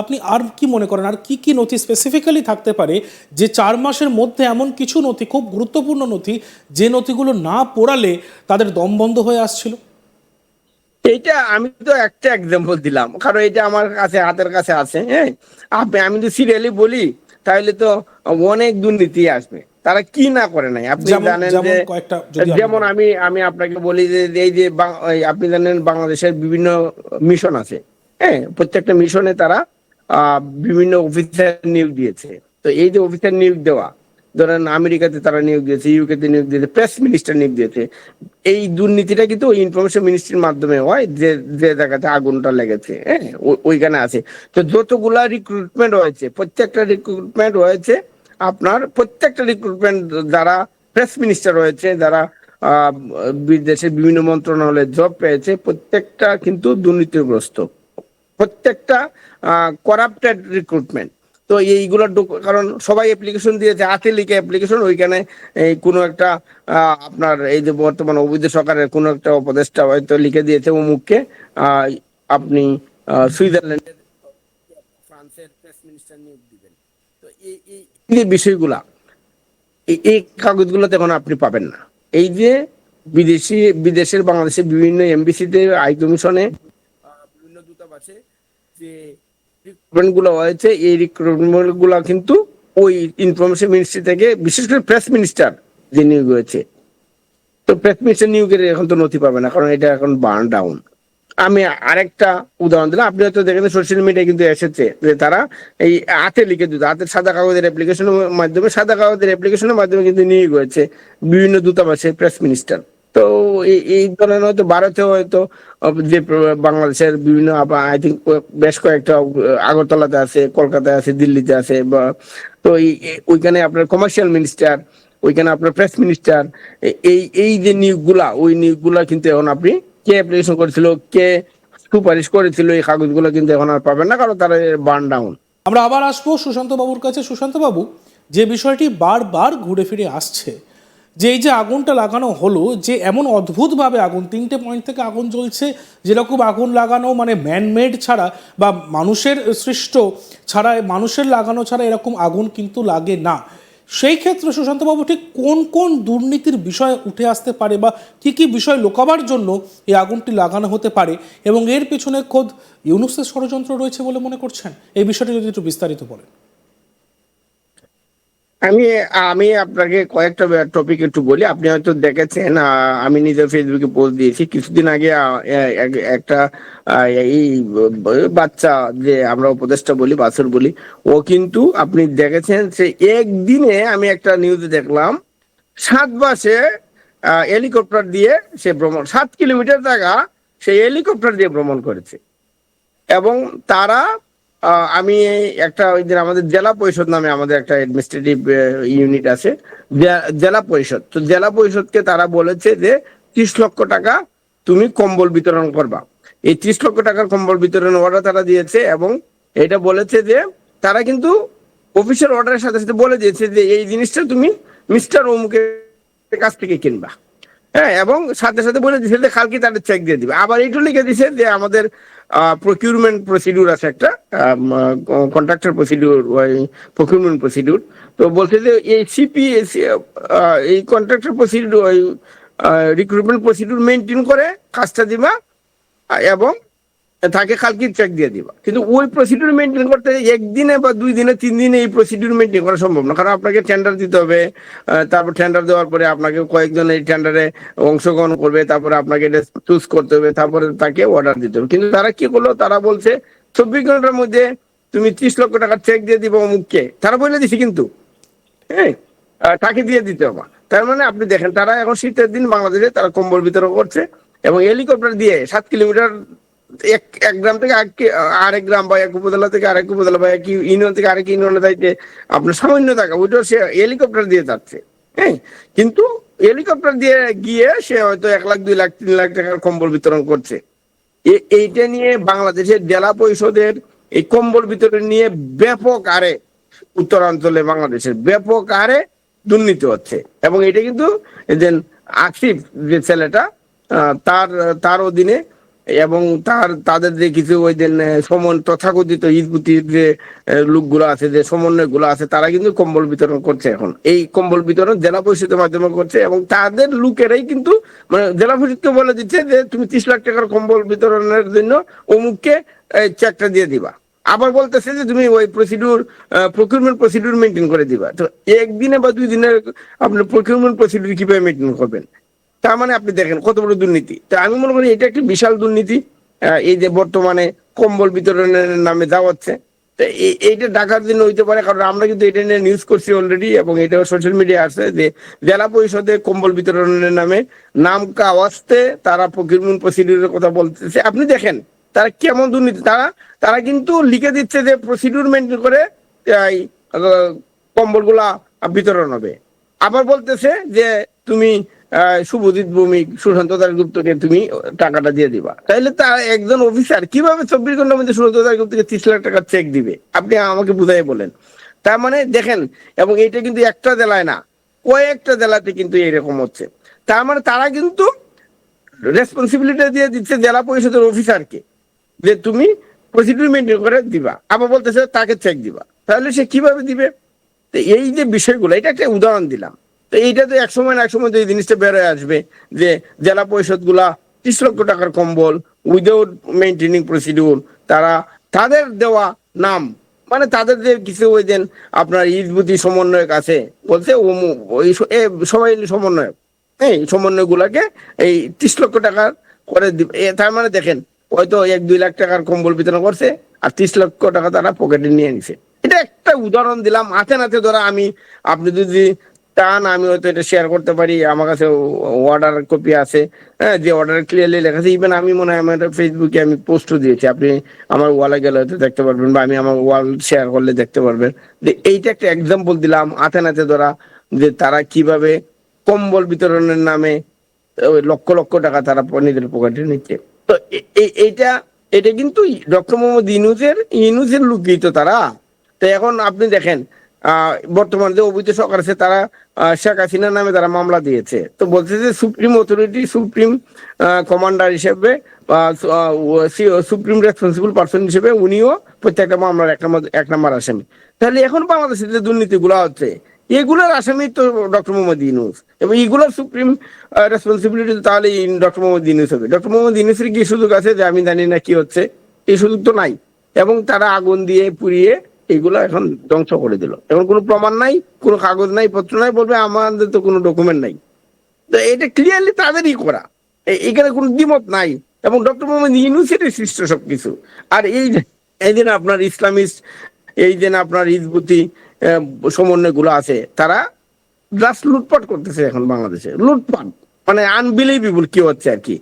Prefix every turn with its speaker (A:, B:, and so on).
A: আপনি আর কি মনে করেন, আর কি কি নথি স্পেসিফিক্যালি থাকতে পারে যে 4 মাসের মধ্যে এমন কিছু নথি, খুব গুরুত্বপূর্ণ নথি, যে নথিগুলো না পোড়ালে তাদের দম বন্ধ হয়ে আসছিল?
B: এইটা আমি তো একটা এক্সাম্পল দিলাম, কারণ এটা আমার কাছে হাতের কাছে আছে। হ্যাঁ, আমি তো সিরিয়ালি বলি, তাহলে তো অনেক দুর্নীতি আসবে। তারা কি না করে নাই আপনি
A: যেমন
B: জানেন যে,
A: যেমন কয়েকটা যদি আপনি
B: যেমন
A: বলেন।
B: আমি আপনাকে বলি যে এই যে আপনি জানেন বাংলাদেশের বিভিন্ন মিশন আছে। হ্যাঁ, প্রত্যেকটা মিশনে তারা বিভিন্ন অফিসার নিয়োগ দিয়েছে। তো এই যে অফিসার নিয়োগ দেওয়া, ধরেন আমেরিকাতে তারা নিয়োগ দিয়েছে, ইউকেতে নিয়োগ দিয়েছে, প্রেস মিনিস্টার নিয়োগ দিয়েছে। এই দুর্নীতিটা কিন্তু ওই ইনফরমেশন মিনিস্ট্রির মাধ্যমে হয়, যে যে জায়গাতে আগুনটা লেগেছে, হ্যাঁ, ওইখানে আছে। তো যতগুলা রিক্রুটমেন্ট হয়েছে, প্রত্যেকটা রিক্রুটমেন্ট হয়েছে আপনার, প্রত্যেকটা রিক্রুটমেন্ট যারা প্রেস মিনিস্টার হয়েছে, যারা বিদেশের বিভিন্ন মন্ত্রণালয়ে জব পেয়েছে, প্রত্যেকটা কিন্তু দুর্নীতিগ্রস্ত, প্রত্যেকটা করাপ্টেড রিক্রুটমেন্ট। তো এইগুলো কারণ সবাই অ্যাপ্লিকেশন দিয়েছে, হাতে লিখে অ্যাপ্লিকেশন, ওইখানে এই কোনো একটা আপনার এই যে বর্তমান অবৈধ সরকারের কোনো একটা উপদেষ্টা হয়তো লিখে দিয়েছে অমুককে আপনি সুইজারল্যান্ডের, ফ্রান্সের প্রেস মিনিস্টার নিয়োগ দিবেন। তো এই যে বিষয়গুলা, এই কাগজগুলো তখন আপনি পাবেন না। এই যে বিদেশের বাংলাদেশের বিভিন্ন এমবিসিতে, হাই কমিশনে, বিভিন্ন দূতাবাসে যে রিক্রুটমেন্ট গুলো হয়েছে, এই রিক্রুটমেন্ট গুলা কিন্তু ওই ইনফরমেশন মিনিস্ট্রি থেকে, বিশেষ করে প্রেস মিনিস্টার যে নিয়োগ হয়েছে, তো প্রেস মিনিস্টার নিয়োগের এখন তো নথি পাবে না, কারণ এটা এখন বার্ন ডাউন। আমি আরেকটা উদাহরণ দিলাম, আপনি হয়তো দেখেন সোশ্যাল মিডিয়ায় কিন্তু এসেছে যে তারা এই হাতে লিখে দিত, হাতের সাদা কাগজের অ্যাপ্লিকেশনের মাধ্যমে, সাদা কাগজের অ্যাপ্লিকেশনের মাধ্যমে কিন্তু নিয়োগ হয়েছে বিভিন্ন দূতাবাসে প্রেস মিনিস্টার। তো এই ধরনের হয়তো ভারতেও হয়তো যে বাংলাদেশের বিভিন্ন, আই থিঙ্ক বেশ কয়েকটা আগরতলাতে আছে, কলকাতায় আছে, দিল্লিতে আছে, বা তো ওইখানে আপনার কমার্শিয়াল মিনিস্টার, ওইখানে আপনার প্রেস মিনিস্টার, এই এই যে নিয়োগগুলা, ওই নিয়োগগুলা কিন্তু এখন আপনি, কে অ্যাপ্লিকেশন করেছিল, কে সুপারিশ করেছিল, এই কাগজগুলো কিন্তু এখন আর পাবেন না, কারণ তারা বার্ন ডাউন।
A: আমরা আবার আসবো সুশান্ত বাবুর কাছে। সুশান্ত বাবু, যে বিষয়টি বারবার ঘুরে ফিরে আসছে, যে এই যে আগুনটা লাগানো হলো, যে এমন অদ্ভুতভাবে আগুন, 3টে পয়েন্ট থেকে আগুন জ্বলছে, যেরকম আগুন লাগানো মানে ম্যানমেড ছাড়া বা মানুষের সৃষ্ট ছাড়া, মানুষের লাগানো ছাড়া এরকম আগুন কিন্তু লাগে না। সেই ক্ষেত্রে সুশান্তবাবু, ঠিক কোন কোন দুর্নীতির বিষয় উঠে আসতে পারে, বা কি কি বিষয় লোকাবার জন্য এই আগুনটি লাগানো হতে পারে, এবং এর পেছনে খোদ ইউনূসের ষড়যন্ত্র রয়েছে বলে মনে করছেন? এই বিষয়টি যদি একটু বিস্তারিত বলেন।
B: আমি আমি আপনাকে কয়েকটা টপিক একটু বলি। আপনি হয়তো দেখেছেন, আমি নিজে ফেসবুকে পোস্ট দিয়েছি কিছুদিন আগে। একটা এই বাচ্চা, যে আমরা উপদেষ্টা বলি, বাছুর বলি, ও কিন্তু আপনি দেখেছেন সে একদিনে, আমি একটা নিউজে দেখলাম, 7 মাসে হেলিকপ্টার দিয়ে সে ভ্রমণ, 7 কিলোমিটার জায়গা সে হেলিকপ্টার দিয়ে ভ্রমণ করেছে। এবং তারা আমি একটা, ওই দিন আমাদের জেলা পরিষদ নামে আমাদের একটা অ্যাডমিনিস্ট্রেটিভ ইউনিট আছে, জেলা পরিষদ। তো জেলা পরিষদকে তারা বলেছে যে 30 লক্ষ টাকা তুমি কম্বল বিতরণ করবা। এই 30 লক্ষ টাকার কম্বল বিতরণ অর্ডার তারা দিয়েছে, এবং এটা বলেছে যে তারা কিন্তু অফিসের অর্ডারের সাথে সাথে বলে দিয়েছে যে এই জিনিসটা তুমি মিস্টার অমুকের কাছ থেকে কিনবা। হ্যাঁ, এবং সাথে সাথে বলে দিচ্ছে যে কালকে তাদের চেক দিয়ে দিবে। আবার এইটু লিখে দিছে যে আমাদের প্রকিউরমেন্ট প্রসিডিউর আছে একটা, কন্ট্রাক্টর প্রসিডিউর, ওই প্রকিউরমেন্ট প্রসিডিউর। তো বলছে যে এই এই কন্ট্রাক্টর প্রসিডিউর, ওই রিক্রুটমেন্ট প্রসিডিউর মেনটেন করে কাজটা দিবা, এবং তাকে কালকে চেক দিয়ে দিবা। কিন্তু ওই প্রসিডিউর মেনটেন করতে একদিনে বা 2 দিনে 3 দিনে এই প্রসিডিউর মেনটেন করা সম্ভব না, কারণ আপনাকে টেন্ডার দিতে হবে। তারপর টেন্ডার দেওয়ার পরে আপনাকে কয়েকজন এই টেন্ডারে অংশগ্রহণ করবে, তারপরে আপনাকে এটা চুজ করতে হবে, তারপরে তাকে অর্ডার দিতে হবে। কিন্তু তারা কি করলো, তারা বলছে 24 ঘন্টার মধ্যে তুমি 30 লক্ষ টাকার চেক দিয়ে দিবো অমুককে, তারা বলে দিছে কিন্তু, হ্যাঁ, তাকে দিয়ে দিতে হবে। তার মানে আপনি দেখেন, তারা এখন শীতের দিন বাংলাদেশে তারা কম্বল বিতরণ করছে, এবং হেলিকপ্টার দিয়ে 7 কিলোমিটার, এক এক গ্রাম থেকে আরেক গ্রাম, বা এক উপজেলা থেকে আরেক উপজেলা, বা এক ইউনিয়ন থেকে আরেক ইউনিয়নে যাইতে আপনার সামান্য টাকা, ওইটাও সে হেলিকপ্টার দিয়ে যাচ্ছে। হ্যাঁ, কিন্তু হেলিকপ্টার দিয়ে গিয়ে সে হয়তো 1 লাখ, 2 লাখ, 3 লাখ টাকার কম্বল বিতরণ করছে। এইটা নিয়ে বাংলাদেশের জেলা পরিষদের এই কম্বল বিতরণ নিয়ে ব্যাপক আরে, উত্তরাঞ্চলে বাংলাদেশের ব্যাপক হারে দুর্নীতি হচ্ছে। এবং এটা কিন্তু যে আসিফ, যে ছেলেটা, তার তার অধীনে এবং তাদের যে কিছু ওই যে তথাকথিত হিজবুতির যে লোকগুলো আছে, যে সমন্বয় গুলো আছে, তারা কিন্তু কম্বল বিতরণ করছে। এখন এই কম্বল বিতরণ জেলা পরিষদের মাধ্যমে করছে, এবং তাদের লোকেরাই কিন্তু মানে জেলা পরিষদকে বলে দিচ্ছে যে তুমি 30 লাখ টাকার কম্বল বিতরণের জন্য অমুককে চেকটা দিয়ে দিবা। আবার বলতেছে যে তুমি ওই প্রকিউরমেন্ট প্রসিডিউর মেনটেন করে দিবা। তো একদিনে বা 2 দিনের আপনার প্রকিউরমেন্ট প্রসিডিউর কিভাবে মেনটেন করবেন? তার মানে আপনি দেখেন কত বড় দুর্নীতি। তো আমি মনে করি এটা একটি বিশাল দুর্নীতি, এই যে বর্তমানে কম্বল বিতরণের নামে যাওয়াচ্ছে। তো এইটা ঢাকার জন্য হইতে পারে, কারণ আমরা কিন্তু এটা নিয়ে নিউজ করছি অলরেডি, এবং এটা সোশ্যাল মিডিয়া আছে যে জেলা পরিষদে কম্বল বিতরণের নামে নাম কাওয়াজতে তারা প্রকিউরমেন্ট প্রসিডিউরের কথা বলতেছে। আপনি দেখেন তারা কেমন দুর্নীতি। তারা কিন্তু লিখে দিচ্ছে যে প্রসিডিউর মেনটেন করে এই কম্বল গুলা বিতরণ হবে। আবার বলতেছে যে তুমি শুভজিৎ ভৌমিক, সুশান্ত দাশগুপ্তকে তুমি টাকাটা দিয়ে দিবা। তাইলে তার একজন অফিসার কিভাবে 24 ঘন্টার মধ্যে সুশান্ত দাশগুপ্তকে 30 লাখ টাকার চেক দিবে? আপনি আমাকে বুঝাই বলেন। তার মানে দেখেন, এবং এটা কিন্তু একটা জেলায় না, কয়েকটা জেলাতে কিন্তু এরকম হচ্ছে। তার মানে তারা কিন্তু রেসপন্সিবিলিটি দিয়ে দিচ্ছে জেলা পরিষদের অফিসারকে যে তুমি প্রসিডিউর মেনটেন করে দিবা, আবার বলতেছে তাকে চেক দিবা। তাহলে সে কিভাবে দিবে? তো এই যে বিষয়গুলো, এটা একটা উদাহরণ দিলাম। তো এইটা তো এক সময় না এক সময় তো এই জিনিসটা বেরোয় আসবে যে জেলা পরিষদ গুলা 30 লক্ষ টাকার কম্বল উইদাউট মেনটেনিং প্রসিডিউর, তারা তাদের দেওয়া নাম, মানে তাদের যে কিছু ওই যে আপনার ইজবুতি সমন্বয়ক আছে, বলছে ওই সবাই সমন্বয়ক, এই সমন্বয় গুলাকে এই 30 লক্ষ টাকার করে দিবে। তার মানে দেখেন, হয়তো 1-2 লাখ টাকার কম্বল বিতরণ করছে, আর 30 লক্ষ টাকা তারা পকেটে নিয়ে নিছে। এটা একটা উদাহরণ দিলাম, হাতে নাতে ধরা। আপনি যদি চান আমি হয়তো এটা শেয়ার করতে পারি, আমার কাছে অর্ডার কপি আছে, হ্যাঁ, যে অর্ডার ক্লিয়ারলি লেখা আছে। ইভেন আমি মনে হয় আমার ফেসবুকে আমি পোস্টও দিয়েছি, আপনি আমার ওয়ালে গেলে হয়তো দেখতে পারবেন, বা আমি আমার ওয়াল শেয়ার করলে দেখতে পারবেন। যে এইটা একটা এক্সাম্পল দিলাম হাতে নাতে ধরা, যে তারা কিভাবে কম্বল বিতরণের নামে ওই লক্ষ লক্ষ টাকা তারা নিজের পকেটে নিচ্ছে। তো এইটা এটা কিন্তু ডক্টর মোহাম্মদ ইউনূসের লুকিত তারা। তো এখন আপনি দেখেন বর্তমান যে অবৈধ সরকার আছে, তারা শেখ হাসিনার নামে তারা মামলা দিয়েছে। তো বলছে যে সুপ্রিম অথরিটি, সুপ্রিম কমান্ডার হিসেবে বা সুপ্রিম রেসপন্সিবল পার্সন হিসেবে উনিও প্রত্যেকটা মামলার এক নম্বর আসামি। তাহলে এখন বাংলাদেশে যে দুর্নীতিগুলো হচ্ছে, এগুলোর আসামি তো ডক্টর মোহাম্মদ ইউনূস, এবং এগুলোর সুপ্রিম রেসপন্সিবিলিটি তাহলে ডক্টর মোহাম্মদ ইউনূস হবে। ডক্টর মোহাম্মদ ইউনূসের কি সুযোগ আছে যে আমি জানি না কি হচ্ছে? এই সুযোগ তো নাই। এবং তারা আগুন দিয়ে পুড়িয়ে এগুলো এখন ধ্বংস করে দিল। এখন কোনো প্রমাণ নাই, কোনো কাগজ নাই, পত্র নাই, বলবে আমাদের তো কোনো ডকুমেন্ট নাই। তো এটা ক্লিয়ারলি তাদেরই করা, এখানে কোনো দ্বিমত নাই। এবং ডক্টর মোহাম্মদ ইউনূসেরই সৃষ্ট সবকিছু। আর এই যে আপনার ইসলামিস্ট, এই যে আপনার হিজবুতি সমন্বয় গুলো আছে, তারা জাস্ট লুটপাট করতেছে এখন বাংলাদেশে। লুটপাট মানে আনবিলিভেবল কি হচ্ছে আর কি।